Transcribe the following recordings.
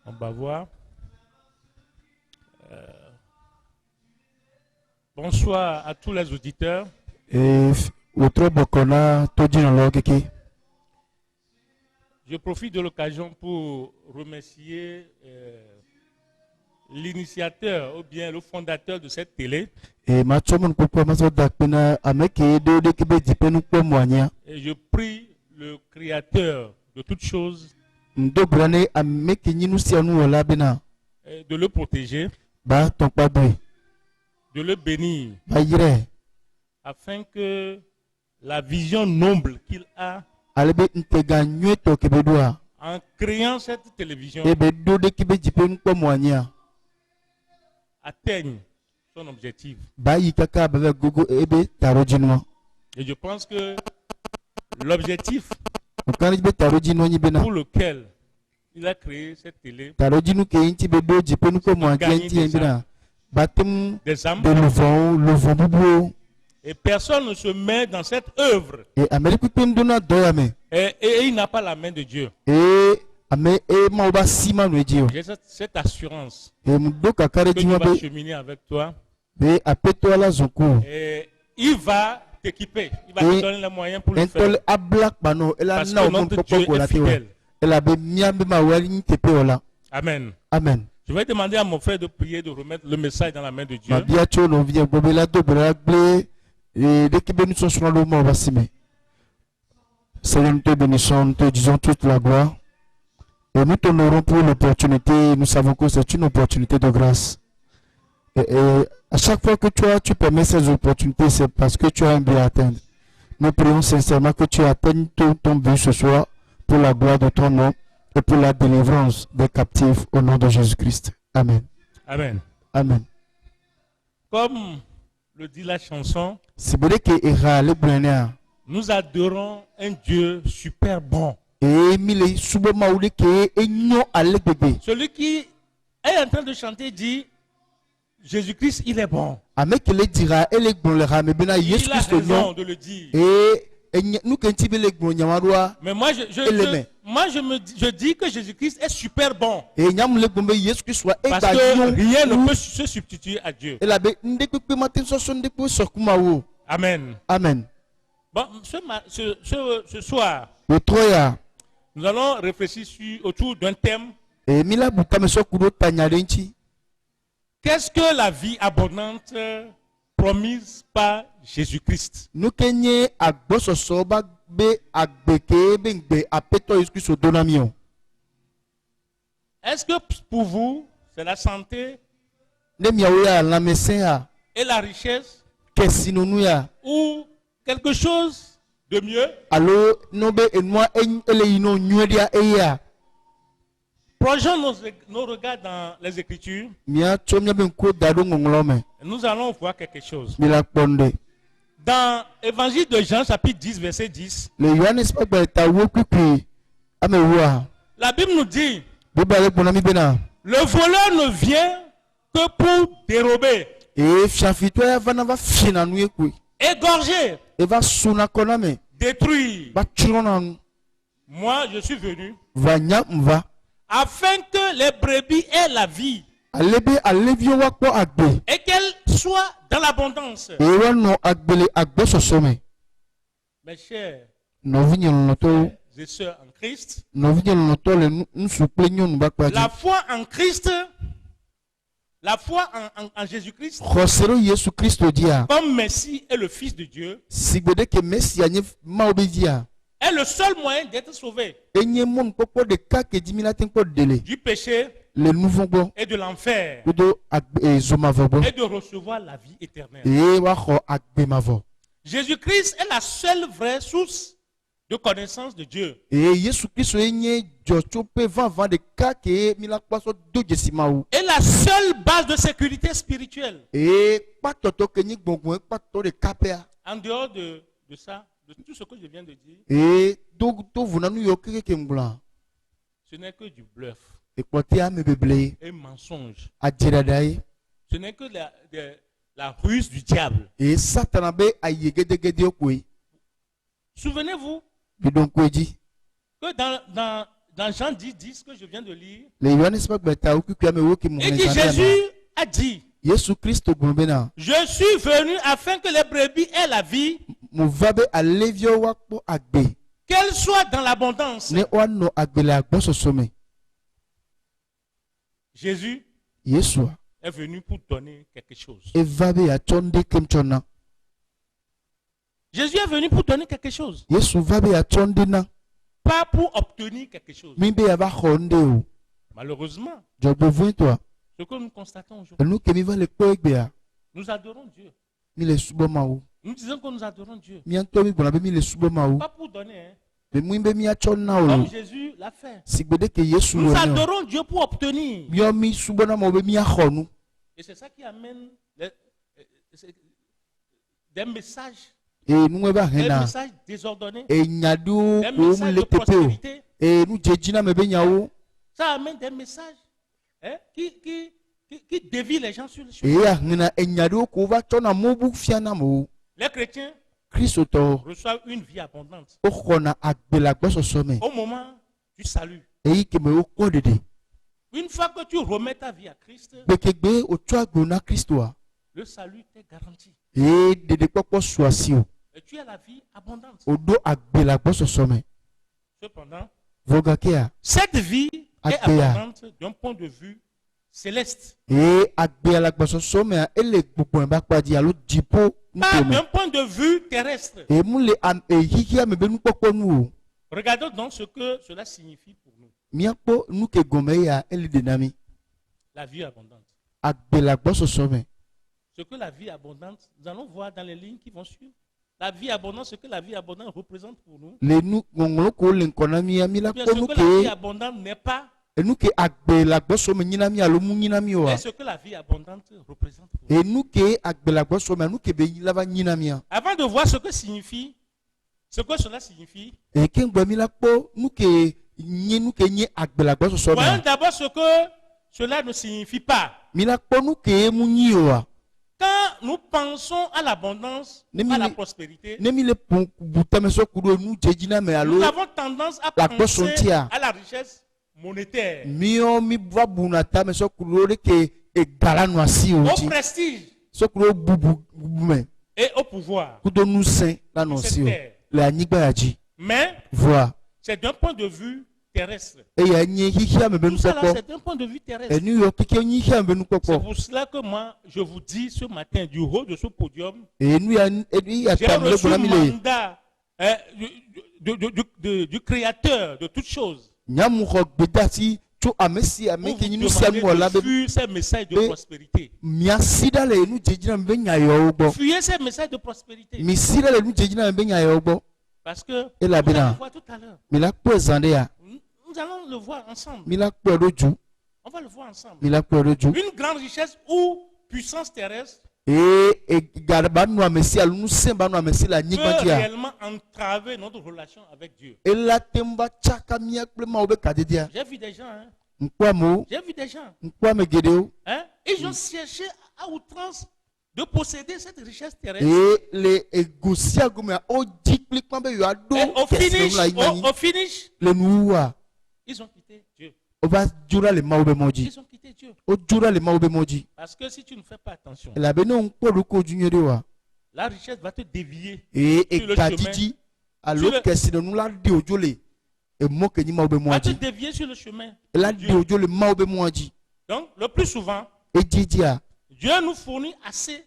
On va voir. Bonsoir à tous les auditeurs. Je profite de l'occasion pour remercier l'initiateur ou bien le fondateur de cette télé. Et je prie le créateur de toutes choses de le protéger, de le bénir, afin que la vision noble qu'il a en créant cette télévision atteigne son objectif. Et je pense que l'objectif pour lequel il a créé cette télé, c'est de gagner des âmes. Et personne ne se met dans cette œuvre et il n'a pas la main de Dieu. J'ai cette assurance que Dieu va cheminer avec toi. Et il va t'équiper. Il va te donner les moyens pour le faire. Parce que notre Dieu est fidèle. Amen. Amen. Je vais demander à mon frère de prier, de remettre le message dans la main de Dieu. Seigneur, nous te bénissons, nous te disons toute la gloire. Et nous t'honorons pour l'opportunité. Nous savons que c'est une opportunité de grâce. Et à chaque fois que tu permets ces opportunités, c'est parce que tu as un but à atteindre. Nous prions sincèrement que tu atteignes ton but ce soir pour la gloire de ton nom et pour la délivrance des captifs au nom de Jésus-Christ. Amen. Amen. Amen. Comme le dit la chanson, nous adorons un Dieu super bon. Celui qui est en train de chanter dit Jésus-Christ, il est bon. Il a raison de le dire. Mais moi, je dis que Jésus-Christ est super bon. Parce que rien ne peut se substituer à Dieu. Amen. Amen. Bon, ce soir, nous allons réfléchir autour d'un thème. Qu'est-ce que la vie abondante promise par Jésus-Christ? Est-ce que pour vous, c'est la santé et la richesse ou quelque chose de mieux? Plongeons nos regards dans les Écritures. Nous allons voir quelque chose. Dans Évangile de Jean, chapitre 10, verset 10, la Bible nous dit, le voleur ne vient que pour dérober, égorger, détruire. Moi, je suis venu afin que les brebis aient la vie et qu'elles soient dans l'abondance. Mes chers et sœurs en Christ, la foi en Christ, la foi en Jésus-Christ comme Messie et le Fils de Dieu est le seul moyen d'être sauvé du péché et de l'enfer et de recevoir la vie éternelle. Jésus-Christ est la seule vraie source de connaissance de Dieu. Et la seule base de sécurité spirituelle. En dehors de ça, de tout ce que je viens de dire, ce n'est que du bluff, un mensonge. Ce n'est que la ruse du diable. Et Satan be ayegedegede okwe. Souvenez-vous Bi donc kwe di. que dans Jean 10 que je viens de lire, Le Yohanes ba beta okuku ame woki mu. il dit Jésus a dit, Yesu Christ ogbonbena. je suis venu afin que les brebis aient la vie, Mu vabe alevio wakpo agbe. qu'elle soit dans l'abondance. Ne wano agbe le agbo sosome. Jésus Yesu est venu pour donner quelque chose. e vabe ya chonde kemchona. Jésus est venu pour donner quelque chose, Yesu vabe ya chonde na. pas pour obtenir quelque chose. Mimbe ya ba khonde o. Malheureusement, Jogbo toi. ce que nous constatons aujourd'hui, Nous que mi va le kwe egbe ya. nous adorons Dieu. Mi le suboma o. Nous disons que nous adorons Dieu. Mi anto mi bona be mi le suboma o. Pas pour donner, hein, Be mwimbe mi achona o. comme Jésus l'a fait. Sigbede ke Yesu Nous o. adorons Dieu pour obtenir. Mi o mi subona mo be mi akhonu. Et c'est ça qui amène des messages, E nu ba des hena. messages désordonnés, E nyadu des ko mu messages le de tepe o. prospérité. E nu jejina me be nyawo. Ça amène des messages, hein, qui dévient les gens sur le chemin. E ya hena e nyadu ko va chona mobu fiana mo. Les chrétiens Kristo to reçoivent une vie abondante o khona agbe la gbo sosome. au moment du salut. E yi ke me o ko dede. Une fois que tu remets ta vie à Christ, Bekegbe o twa gbona Kristo a. le salut t'est garanti. E dede popo suasi o. Et tu as la vie abondante. Odo agbe la gbo sosome. Cependant, Voga ke a. cette vie est Agréa. abondante d'un point de vue céleste. E agbe la gbo sosome a ele gbogbo en ba pa di alo jipo Pas ntome. d'un point de vue terrestre. E mu le am e hihi me be nu popo nu o. Regardons donc ce que cela signifie pour nous. Miakpo nu ke gome ya ele denami. La vie abondante. Agbe la gbo sosome. Ce que la vie abondante, nous allons voir dans les lignes qui vont suivre. La vie abondante, ce que la vie abondante représente pour nous. Le nu ngongolo ko le nkona mi ya mi la Bien, ko ce nu que la vie ke abondante n'est pas, e nu ke agbe la gbo some nyina mi alo mu nyina mi o. et ce que la vie abondante représente pour nous. E nu ke agbe la gbo some nu ke be la va nyina mi a. Avant de voir ce que signifie, ce que cela signifie, E ke ngbe mi la ko nu ke nye agbe la gbo some. voyons d'abord ce que cela ne signifie pas. Mi la ko nu ke mu nyi o a. Quand nous pensons à l'abondance, à la prospérité, Ne mi le butame so kudo nu jejina me nous alo. avons tendance à La penser posontia. à la richesse monétaire, Mio mi va bunata me so kudo de ke e gala no asi o au ti. prestige So kudo bubu me. et au pouvoir. Kudo nu sen la no si o. Le anigba ya ji. Mais Vois. c'est d'un point de vue terrestre. E ya nye hihi ame be Tout nu ça là, popo. c'est d'un point de vue E terrestre. nu yo kike nyi hihi ame be nu C'est popo. pour cela que moi, je vous dis ce matin, du haut de ce podium, E nu ya j'ai tam le reçu bona le mi le. mandat du Créateur de toutes choses. Nyamu ko gbeda si tso amesi ame Pour ke vous nyinu si amu demander la de be fuir ces messages de Mais- prospérité. mia sida le nu jejina me be nya yo gbo. Fuyez ces messages de prospérité. Mi sida le nu jejina me be nya yo gbo. Parce que Et la vous allez bina. le voir tout à l'heure. Mi la kpo ezande ya. Nous allons le voir ensemble. Mi la kpo eroju. On va le voir ensemble. Mi la kpo eroju. Une grande richesse ou puissance terrestre E garba nu amesi alu nu semba nu amesi la peut nyigba dia. réellement entraver notre relation avec Dieu. E la temba chaka mia kple ma obe kadedia. J'ai vu des gens, hein. Nkwa mo, J'ai vu des gens, nkwa me gedeo. hein. Ils ont cherché à outrance de posséder cette richesse terrestre. E le egosia gome o jikli kpambe yo ado. Et au kesi la imani. finish, Le nuwa. ils ont quitté Dieu. O va jura le ma obe moji. Ils ont quitté Dieu. O jura le ma obe moji. Parce que si tu ne fais pas attention, E la be no nkpo do ko junyere wa. la richesse va te dévier. E Sur le kadiji alo Sur le- kesi no nu la de ojole. E mo ke ni ma obe Va te moji. dévier sur le chemin. E la de de Dieu. ojole ma obe moji. Donc, le plus souvent, E jijia. Dieu nous fournit assez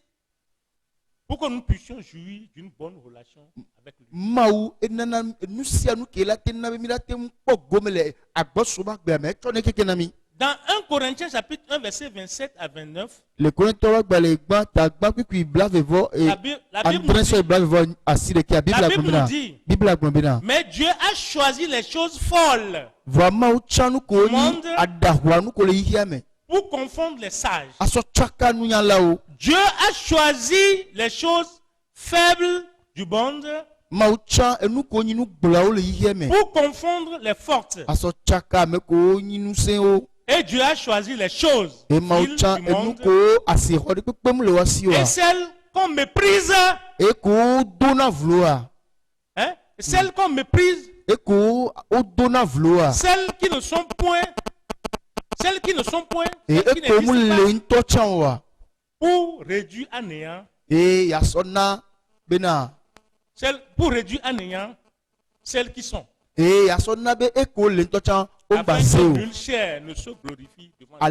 pour que nous puissions jouir d'une bonne relation avec lui. Maou enana nusia nu ke la tenna be mi la tem po gomele agbosoba gbe me tone keke na mi. Dans 1 Corinthiens chapitre 1 verset 27 à 29, Le Corinthiens wa gba le gba ta gba kwi blave vo e la Bible nous André so dit, blave vo asire ki a Bible la Bible agbena. nous dit, Bible agbena. mais Dieu a choisi les choses folles Vo maou chanu ko ni Monde. adahwa nu ko le hiame. pour confondre les sages. Aso chaka nu ya la o. Dieu a choisi les choses faibles du monde Maou cha enu ko ni nu gbla o le hiame. pour confondre les fortes. Aso chaka me ko ni nu se o. Et Dieu a choisi les choses Et viles du monde et et celles qu'on méprise. Hein? Celles qu'on méprise. Celles qui ne sont point. Celles qui ne sont point. Celles qui n'existent pas. Pour réduire à néant. Pour réduire à néant celles qui sont. Afin que nulle chair ne se glorifie devant Dieu.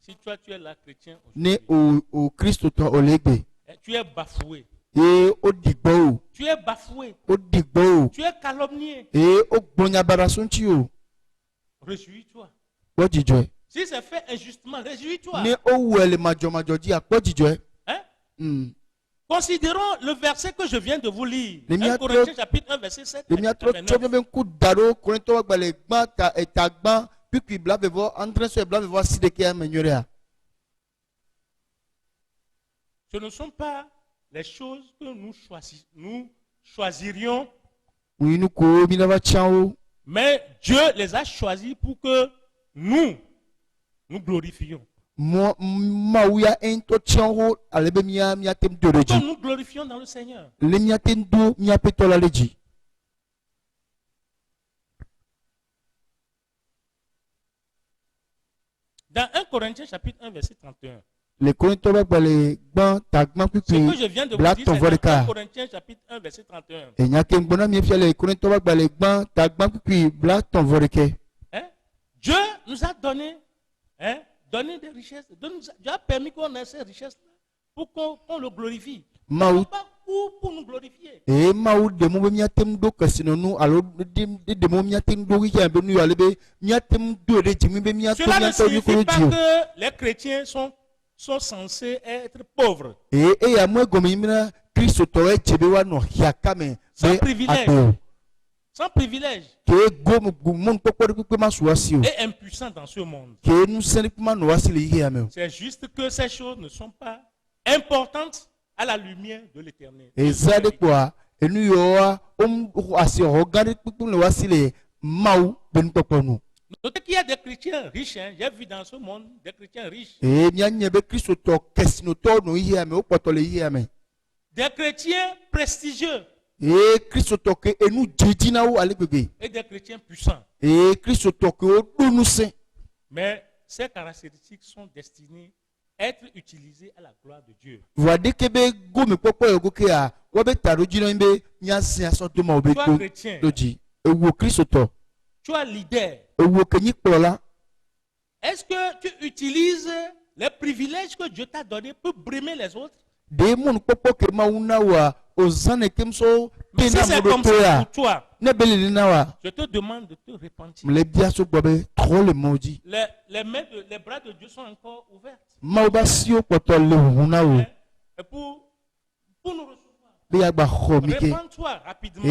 Si toi tu es là chrétien aujourd'hui, tu es bafoué. Tu es bafoué. Tu es calomnié. Réjouis-toi. Si c'est fait injustement, réjouis-toi. Hein? Considérons le verset que je viens de vous lire. 1 Corinthiens chapitre 1, verset 7. Ce ne sont pas les choses que nous choisirions, mais Dieu les a choisies pour que nous glorifions. Pour que nous glorifions dans le Seigneur. Dans 1 Corinthiens chapitre 1 verset 31. Ce que je viens de vous dire, c'est dans 1 Corinthiens chapitre 1 verset 31. Hein? Dieu nous a donné, donné des richesses. Dieu a permis qu'on ait ces richesses-là pour qu'on le glorifie. Pas pour nous glorifier. Cela ne signifie pas que les chrétiens sont censés être pauvres. Sans privilège. Sans privilège. Et impuissants dans ce monde. C'est juste que ces choses ne sont pas importantes à la lumière de l'éternel. Notez qu'il y a des chrétiens riches. Hein. J'ai vu dans ce monde des chrétiens riches. Des chrétiens prestigieux. Et des chrétiens puissants. Mais ces caractéristiques sont destinées à être utilisées à la gloire de Dieu. Toi, chrétien, toi, leader, est-ce que tu utilises les privilèges que Dieu t'a donnés pour brimer les autres? Mais si c'est comme ça pour toi, je te demande de te repentir. Les bras de Dieu sont encore ouverts. Et pour nous recevoir. Répands-toi rapidement.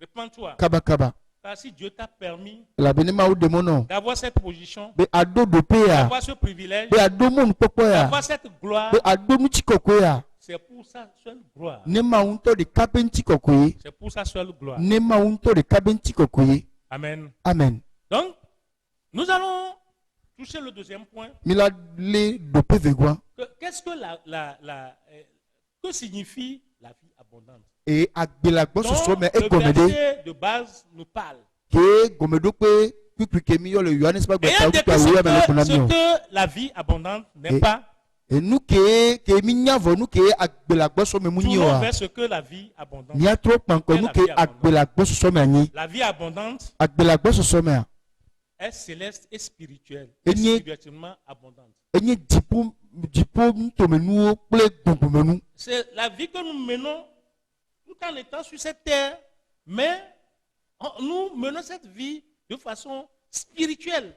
Répands-toi. Car si Dieu t'a permis d'avoir cette position, d'avoir ce privilège, d'avoir cette gloire, c'est pour sa seule gloire. C'est pour sa seule gloire. Amen. Amen. Donc, nous allons toucher le deuxième point. Qu'est-ce que que signifie la vie abondante? Donc, le verset de base nous parle. Ayant décrit ce que la vie abondante n'est pas, tournons vers ce que la vie abondante est. La vie abondante est céleste et spirituelle, et spirituellement abondante. C'est la vie que nous menons tout en étant sur cette terre, mais nous menons cette vie de façon spirituelle.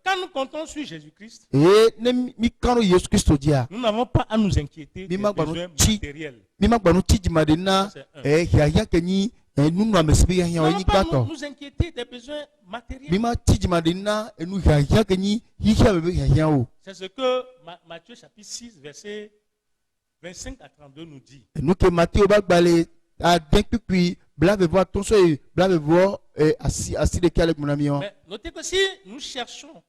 Quand nous comptons sur Jésus-Christ, nous n'avons pas à nous inquiéter des besoins matériels. Nous n'avons pas à nous inquiéter des besoins matériels. C'est ce que Matthieu chapitre 6, verset 25 à 32 nous dit. nous que Matthieu va balé à denk puis blave voir ton soy blave voir assis de calme mon ami. Mais notez que si nous cherchons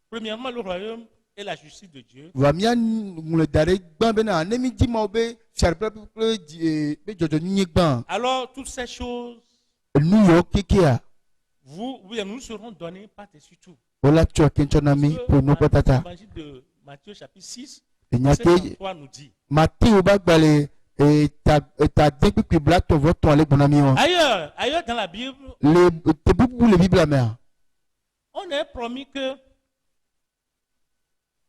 premièrement le royaume et la justice de Dieu, Va mia le dare gban bena nemi di ma obe charpe be jojo nyi gban alors toutes ces choses New York kikia nous seront données par-dessus tout. ola cho kenchonami pour no patata L'évangile de Matthieu chapitre 6, e verset nyake 33 nous dit. Matthieu ba balé ta denk puis bla to voto ale mon ami. Ailleurs dans la Bible, Le te bubu le bible mer on est promis que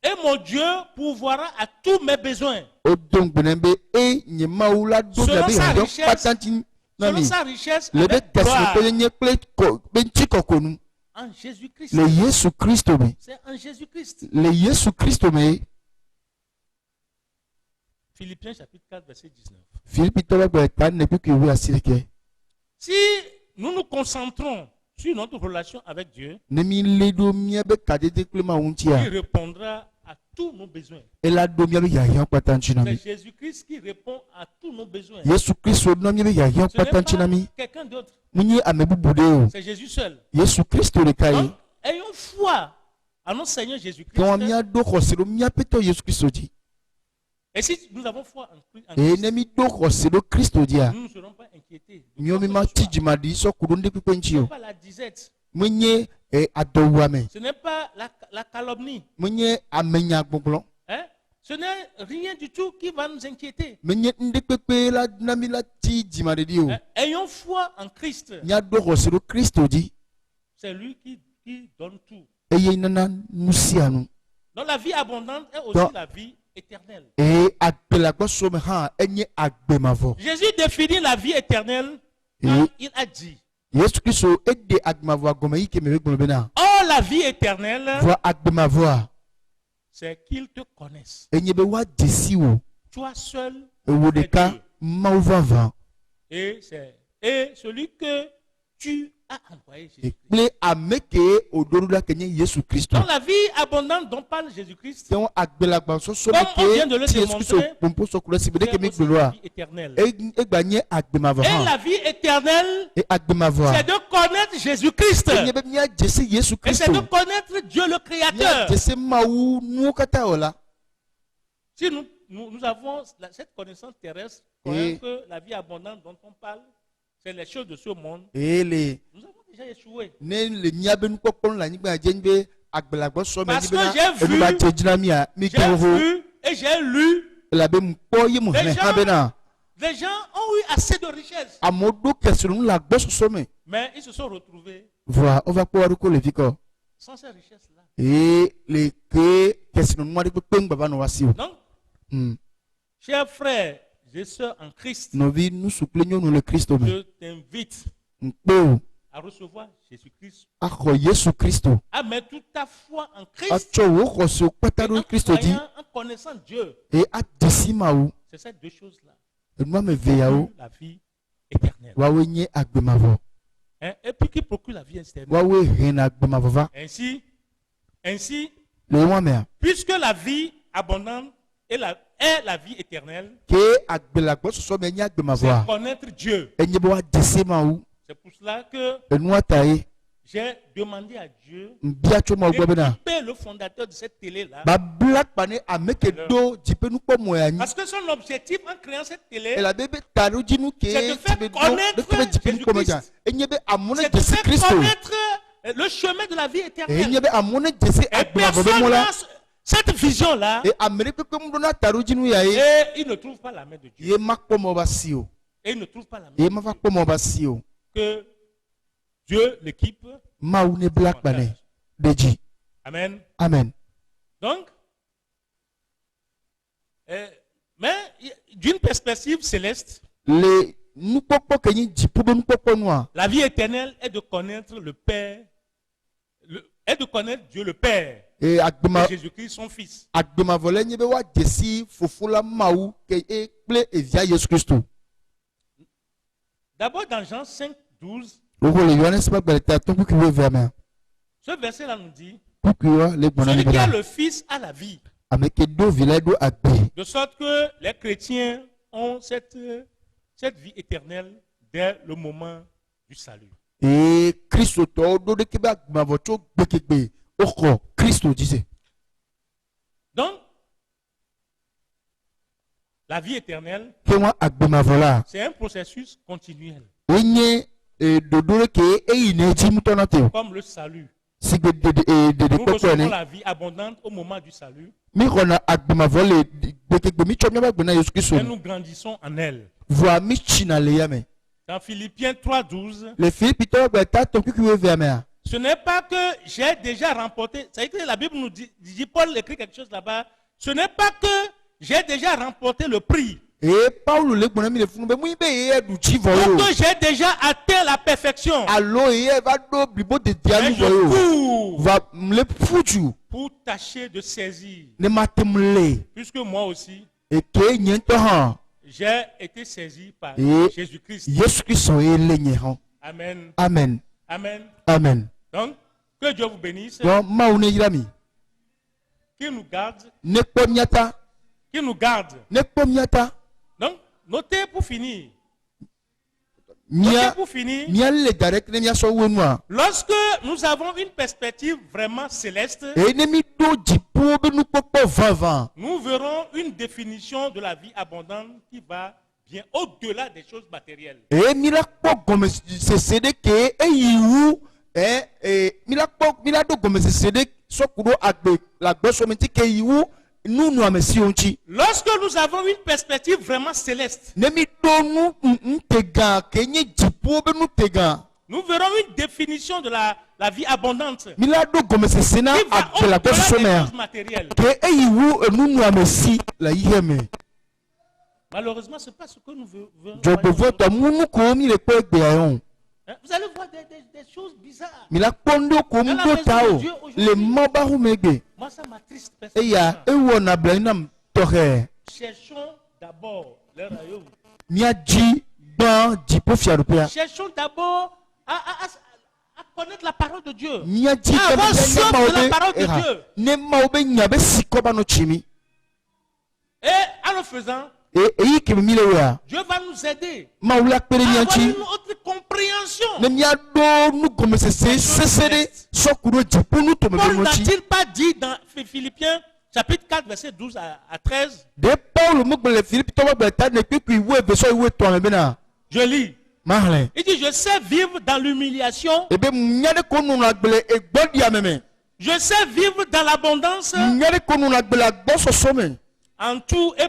et mon Dieu pourvoira à tous mes besoins. o donc benembe e nyema ula do Selon na be sa do richesse, patanti Selon nami sa richesse, le be avec tesi gloire, pe nye kle ko be nchiko konu en Jésus-Christ. le Yesu Kristo me C'est en Jésus-Christ. le Yesu Kristo me Philippiens chapitre 4, verset 19. Philippe toba ba tan ne puis que oui asirike Si nous nous concentrons sur notre relation avec Dieu, nemi le do mia be kadede klema il untia répondra à tous nos besoins. e la do mia be ya yan patanti C'est nami Jésus-Christ qui répond à tous nos besoins. Yesu Kristo no mia be ya yan Ce n'est patanti pas nami quelqu'un d'autre. munyi amebu bude o C'est Jésus seul. Yesu Kristo le kai Donc, ayons foi à notre Seigneur Jésus-Christ. quand mia do khosiro mia peto Yesu Kristo di Et si nous avons foi en e Christ, nemi do khosiro Kristo dia nous ne serons pas inquiétés. de miomi quoi ma que ce soit. tijima di so kurunde Ce pipenchi n'est o pas la disette. munye adowame Ce n'est pas la calomnie. munye amenya gbongbon Hein? Ce n'est rien du tout qui va nous inquiéter. munye ndepepe la nami la tijima de di o Hein? Ayons foi en Christ. nya do khosiro Kristo di C'est lui qui donne tout. eye nana nusianu Donc la vie abondante est aussi Donc- la vie éternelle. e agbelagbo some ha enye agbemavo Jésus définit la vie éternelle Et- quand il a dit. Yesu Kristo ede agbemavo agome yi ke mebe gbolo bena Oh, la vie éternelle, vo agbemavo a c'est qu'ils te connaissent. enye be wa desi wo Toi seul ewo es deka Dieu. mawu vava Et celui que tu as envoyé Jésus. ekple ameke odorula kenye Yesu Kristo Dans la vie abondante dont parle Jésus-Christ, donc agbelagba so so Comme on vient de le ti Yesu Kristo démontrer, pompo so kula sibe c'est deke mi aussi la gbolo a vie éternelle. egbanye agbemavo Et ha la vie éternelle, e agbemavo c'est a de connaître Jésus-Christ. enye be mia jese Yesu Et c'est de Kristo connaître Dieu le mia Créateur. jese mawu nuwo kata ola Si nous avons cette connaissance terrestre, Et- que la vie abondante dont on parle, c'est les choses de ce monde, ele nous avons déjà échoué. ne le mia be nukpɔkpɔ la anyigba dze be agbelagbo sɔ me Parce nyi bena que j'ai vu- enu ba tse dzina mia mi J'ai gbɔ ho vu et j'ai lu, elabe mukpɔ ye mu Les hɛ gens- hã bena les gens ont eu assez de richesses, amewo do kesinu le agbɔsɔsɔ me mais ils se sont retrouvés voa ova kpɔ wa ɖo ko le fi kɔ sans ces richesses-là. eye le ke kesinu nu aɖe kpekpe ŋu baba nɔ wa si o Donc, chers frères et sœurs en Christ, nɔvi nusu kple nyɔnu le Kristo me je t'invite ŋkpe o à recevoir Jésus-Christ, axɔ Yesu Kristo à mettre toute ta foi en Christ, atsɔ wo xɔsewo kpata et ɖo en Kristo dzi croyant, en connaissant Dieu. eye adesi mawu C'est ces deux choses-là. enu ame eve yawo La vie éternelle. woawoe nye agbemavɔ Hein? Et puis qui procure la vie éternelle. woawoe hena agbemavɔ va Ainsi, le wɔn mea puisque la vie abondante est la vie éternelle, ke agbelagbɔsɔsɔ me nye c'est agbemavɔa connaître Dieu. enye be woadese mawu C'est pour cela que enua ta ye j'ai demandé à Dieu nbia tso mawu gbɔ bena d'équiper le fondateur de cette télé-là. babla kpane ame ke do dziƒenukpɔmɔ ya nyi Parce que son objectif en créant cette télé, elabe be taɖodzinu ke C'est de faire ti be do connaître ɖeke be dziƒenukpɔmɔ dza Jésus-Christ. enye be amewo ne c'est de dzesi faire Kristo connaître le chemin de la vie éternelle. enye be amewo ne dzesi Et agbemavɔ be personne mɔ la n'a cette vision-là e ame ɖe kpekpe mu ɖona taɖodzinu ya ye et il ne trouve pas la main de Dieu. ye makpɔ mɔ ba si o Et il ne trouve pas la main ye de mava Dieu. kpɔ mɔ ba si o Que Dieu l'équipe. mawu ne bla kpane ɖe dzi Amen. amen Donc, mais d'une perspective céleste, le nukpɔkpɔ ke nyi dziƒo be nukpɔkpɔ nua la vie éternelle est de connaître le Père, est de connaître Dieu le Père e et agbema Jésus-Christ son Fils. agbemavɔ le nye be woadzesi fofo la mawu ke e kple evia Yesu Kristo D'abord dans Jean 5, 12, woho le Yohanes ƒe gbeleta to kuku wo evea mea ce verset-là nous dit, kuku wa le gbɔna celui ne qui a bena le Fils a la vie. amekedo viledo agbe. De sorte que les chrétiens ont cette vie éternelle dès le moment du salut. Et Christo to do de keba mavocho bekekbe. Oko Christo disait. Donc, la vie éternelle, Kewa agbe mavola. c'est un processus continuel, Enye dodore ke ineji mutonate. comme le salut. Sigbe de Nous recevons kokone. la vie abondante au moment du salut Mi rona agbe mavole bekekbe mi chomya bagbe na Yesu Christo. et nous grandissons en elle. Voa mi china le yame. Dans Philippiens 3:12, Le Philippe to gbe ta to kuku ve amea. ce n'est pas que j'ai déjà remporté. C'est que la Bible nous dit, Paul écrit quelque chose là-bas. Ce n'est pas que j'ai déjà remporté le prix. Et Paul le gbona mi le funu be mu be ye du chi Ou voyo. que j'ai déjà atteint la perfection. Allo ye va do bibo de Mais dialu je voyo. cours Va mle fuju pour tâcher de saisir. ne matemle. Puisque moi aussi, Et ke nyento ha. j'ai été saisi par Et Jésus-Christ. Yesu Christo e lenye ha. Amen. Amen. Amen. Amen. Donc, que Dieu vous bénisse, Donc maune yirami. qu'il nous garde, Ne pomiata. qu'il nous garde. Ne pomiata. Donc, notez pour finir. Nia Notez pour finir. nia le direct ne mia so wenua. Lorsque nous avons une perspective vraiment céleste, E ne mi do jipo be nu popo vava. nous verrons une définition de la vie abondante qui va bien au-delà des choses matérielles. E mi la kpo gome se sede ke e yiwu mi la do gome se sede so kudo agbe la gbe so menti ke yiwu nu nu amesi onchi. Lorsque nous avons une perspective vraiment céleste, Ne mi do nu tega ke nye jipo be nu tega. nous verrons une définition de la vie abondante Mi la do gome se sena qui va agbe la gbe au-delà so des me. choses matérielles. Ke e yiwu nu nu amesi la yiheme. Malheureusement, ce n'est pas ce que nous voulons. Jobo voto munu ko mi le pe gbe ayon. Vous allez voir des choses bizarres. Mi la kpondo ko mu do tao. Le moba hu megbe. Moi, ça m'attriste Eya personnellement. ewo na blanam tohe. Cherchons d'abord le royaume. Mia ji ban jipo fiarupea. Cherchons d'abord à connaître la parole de Dieu. Mia ji Ah, kama va soif de la parole de era. Dieu. Ne maobe nyabe sikoba no chimi. Et en le faisant, Eyi ke mi le wa. Dieu va nous aider Maula pere à mia avoir chi. une autre compréhension. Ne mia do nu gome se sesede sokuro jipo nu to Paul mebe mochi. n'a-t-il pas dit dans Philippiens chapitre 4 verset 12 à 13? De Paul mo gbele Philippe to gbe ta ne piku iwe beso iwe to mebe na. Je lis. Mahle. Il dit, je sais vivre dans l'humiliation. Ebe nyade ko nu na gbele egbodi ameme. Je sais vivre dans l'abondance Nyade ko nu na gbele agboso some. en tout et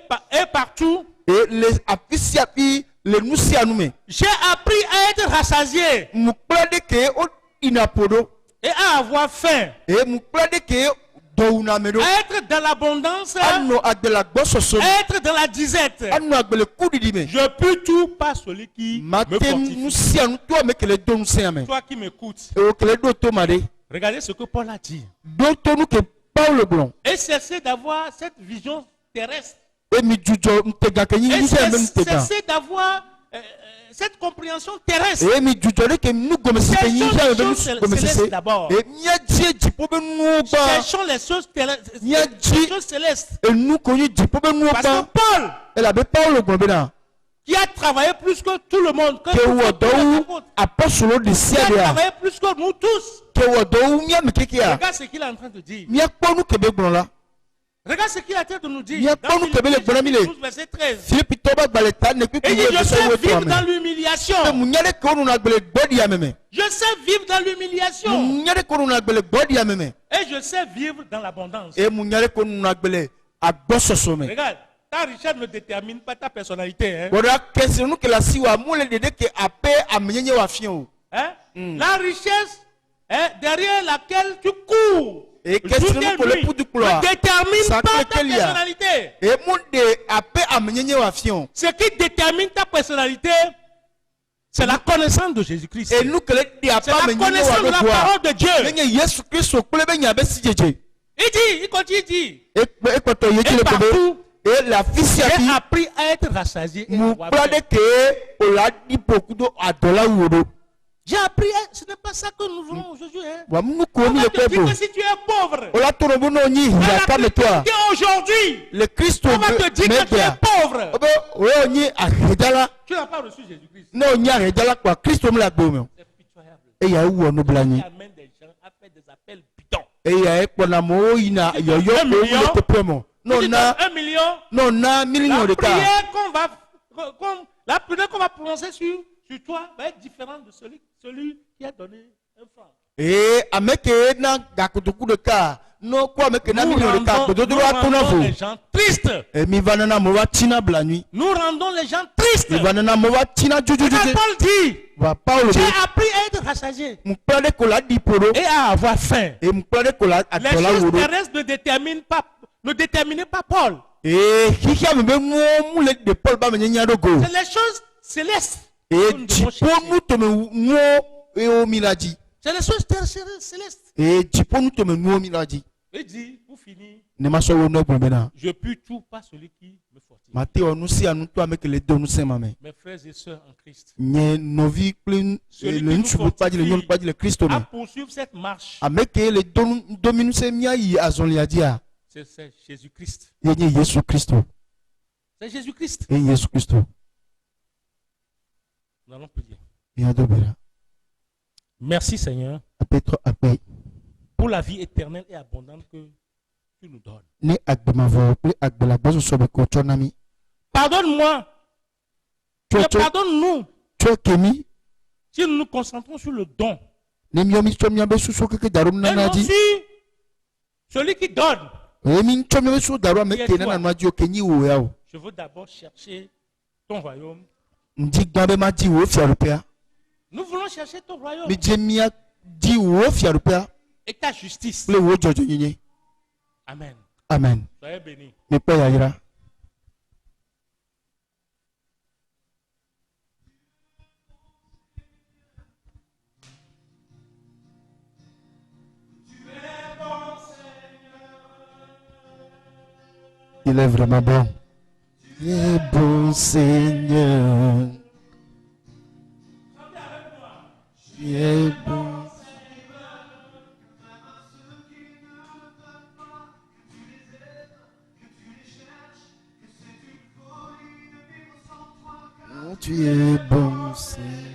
partout. Et les afisia pi le nusi anume. J'ai appris à être rassasié Muklade ke o inapodo. et à avoir faim. Et muklade ke do una medo. À être dans l'abondance, Anno agbela gboso some. à être dans la disette. Anno agbele kudidime. Je peux tout par celui qui me Mate fortifie. nusi anu to mekele do nusi ame. Toi qui m'écoutes, E o kele do to made. regardez ce que Paul a dit. Do to nu ke Paul blon. Et cessez d'avoir cette vision terrestre. E mi jujo ntega ke Et yin se me ntega. cessez d'avoir cette compréhension terrestre. E mi jujo de ke nu gome se ke yin se me Cherchons gome se céleste se. d'abord. E mia ji jipo be nu ba. Cherchons les choses terrestres, Nya les ji- choses célestes. E nu ko yin jipo be nu Parce que ba. Paul, E la be Paul blon be na. qui a travaillé plus que tout le monde, que Ke tous wo les do apôtres, apostolo de qui a sia de a. travaillé plus que nous tous. Ke wo do mia me keke a. Regarde ce qu'il est en train de dire. Mia kponu ke be blon la. Regarde ce qu'il est en train de nous dire. Nya Dans kponu ke be le Philippiens gbona mi le. chapitre 12, verset 13. Philippe to ba gbale ta ne piku Il dit, wo je be so sais wo to vivre dans ame. l'humiliation. E munyade ko nu na gbele gbodi ameme. Je sais vivre dans l'humiliation. Munyade ko nu na gbele gbodi ameme. Et je sais vivre dans l'abondance. E munyade ko nu na gbele agbososo me. Regarde, ta richesse ne détermine pas ta personnalité. Hein? Wora kesi nu ke la siwa mule de ke ape amenyenye wa fion o. Hein? La richesse derrière laquelle tu cours Et qu'est-ce jour que et nous pour le nuit, pouls du couloir? ne détermine Ça pas crée ta qu'il y a. personnalité. E munde ape amenyenye wa fion. Ce qui détermine ta personnalité, c'est la connaissance de Jésus-Christ. E nu kele de ape C'est la amenyenye connaissance de wa la do parole de Dieu. Nenye Yesu Kristo kule be nyabe sijeje. Il dit, il continue, il dit, E kpoto yeji et le partout, kobe. E la fisia j'ai pi appris à être rassasié. Et à mu avoir plade faim. ke o la di pokudo adola wodo. J'ai appris, ce n'est pas ça que nous voulons aujourd'hui. Hein. Wa mu On ko mi va le te dire pebo. que si tu es pauvre, Ola toro bu no nyi dans ya la ka me toi. chrétienté aujourd'hui, Le Christ on va te dire que tu es media. pauvre. Obo o nyi ahedala. Tu n'as pas reçu Jésus-Christ. No nyi ahedala kwa Christ mu la gbo me. C'est pitoyable. E ya wu onu Qui blanyi. amène des gens à faire des appels bidons. E ya e pona mo ina Si yo tu yo donnes ko 1 mu million, le te premo. No Tu na donnes 1 million. no na million La de ka. prière la prière qu'on va prononcer sur toi va être différente de celui qui a donné un franc. Ameke na gakutuku de ka. No kwa ameke na Nous million de ka. rendons, Dodo nous wa tona rendons fo. les gens tristes. E mi vanana mo wa tina blanyi. Nous rendons les gens tristes. Mi vanana mo wa tina juju Quand juju. Paul dit, Va Paulo j'ai be. appris à être rassasié Mu plade ko la di poro. et à avoir faim. E mu plade ko la Les atola choses woro. terrestres ne déterminaient pas Paul. Hikia me be mu le de Paul ba me nya do go. C'est les choses célestes. E que nous devons jipo chercher. nu to me nuo e o milaji. C'est les choses célestes. E jipo nu to me nuo milaji. Il dit, pour finir, Ne ma so wo no gbon bena. je puis tout par celui qui me fortifie. Mate onu si anu to ameke le do nu se mame. Mes frères et sœurs en Christ, Nye novi plein Celui le qui nous nsubu pa di le nyon pa di le Christo à me. poursuivre cette marche, Ameke le dominu se mia yi azonli adia. c'est Jésus-Christ. Ye nye Yesu Christo. C'est Jésus-Christ. E Yesu Christo. Nous allons prier. Ya do bera. Merci Seigneur Apetro ape. pour la vie éternelle et abondante que tu nous donnes. Ne agbema vo ple agbela bozo sobe ko chonami. Pardonne-moi. Cho Mais cho pardonne-nous cho kemi. si nous nous concentrons sur le don. Ne miomi chomia be suso keke darum Et non nanaji. sur celui qui donne. Emi chomia be su daru ameke na nanaji o kenyi wo ya o. Je veux d'abord chercher ton royaume. Ndi gbabe ma di wo fiarupea. Nous voulons chercher ton royaume Mi jemia di wo fiarupea. et ta justice. Ple wo jojo nyinye. Amen. Amen. Soyez bénis. Mi pe ya yira. Il est vraiment bon. Il est bon Seigneur. Il est bon. Tu es bon Seigneur.